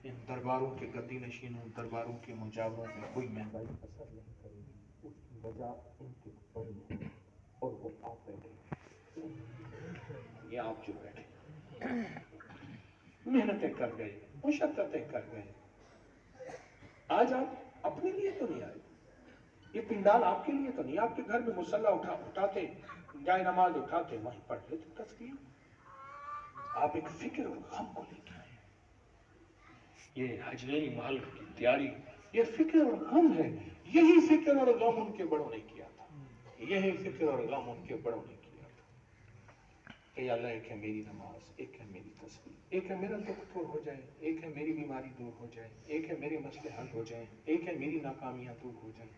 ان درباروں کے گدی نشینوں، درباروں کے مجاوروں میں کوئی مہنگائی اثر نہیں کرے گی، اس کی وجہ ان کے بڑی ہے، اور وہ آپ بیٹھے، یہ آپ جو بیٹھے محنتیں کر گئے، مشقتیں کر گئے، آج آپ اپنے لیے تو نہیں آئے، یہ پنڈال آپ کے لیے تو نہیں، آپ کے گھر میں مصلی اٹھاتے، جائے نماز اٹھاتے، وہیں پڑھتے تھے تسبیح، آپ ایک فکر اور غم کو لے کے آئے، یہ حجویری محل کی تیاری، یہ فکر اور غم ہے، یہی فکر اور غم ان کے بڑوں نے کیا تھا، یہی فکر اور غم ان کے بڑوں نے کیا تھا کہ یا اللہ ایک ہے میری نماز، ایک ہے میری تسبیح، ایک ہے میرا دکھ دور ہو جائے، ایک ہے میری بیماری دور ہو جائے، ایک ہے میرے مسئلے حل ہو جائیں، ایک ہے میری ناکامیاں دور ہو جائیں،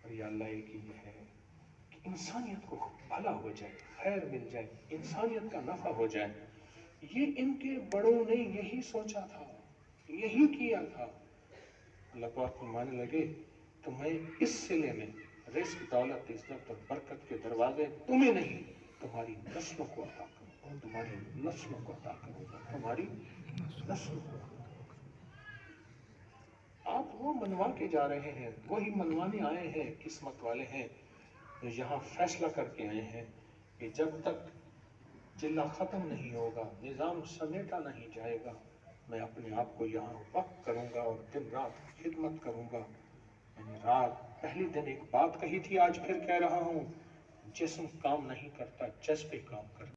اور یا اللہ ایک ہی یہ ہے کہ انسانیت کو بھلا ہو جائے، خیر مل جائے، انسانیت کا نفع ہو جائے، یہ ان کے بڑوں نے یہی سوچا تھا، یہی کیا تھا۔ اللہ پاک فرمانے لگے تو میں اس سلے میں رزق، دولت، عزت اور برکت کے دروازے تمہیں نہیں تمہاری نسلوں کو عطا کروں گا، تمہاری نسلوں کو عطا کروں گا، تمہاری نسلوں کو عطا کروں گا۔ آپ وہ منوا کے جا رہے ہیں، وہی منوانے آئے ہیں، قسمت والے ہیں جو یہاں فیصلہ کر کے آئے ہیں کہ جب تک چلہ ختم نہیں ہوگا، نظام سمیٹا نہیں جائے گا، میں اپنے آپ کو یہاں وقف کروں گا اور دن رات خدمت کروں گا۔ میں نے رات پہلے دن ایک بات کہی تھی، آج پھر کہہ رہا ہوں، جسم کام نہیں کرتا، جذبے کام کرتا۔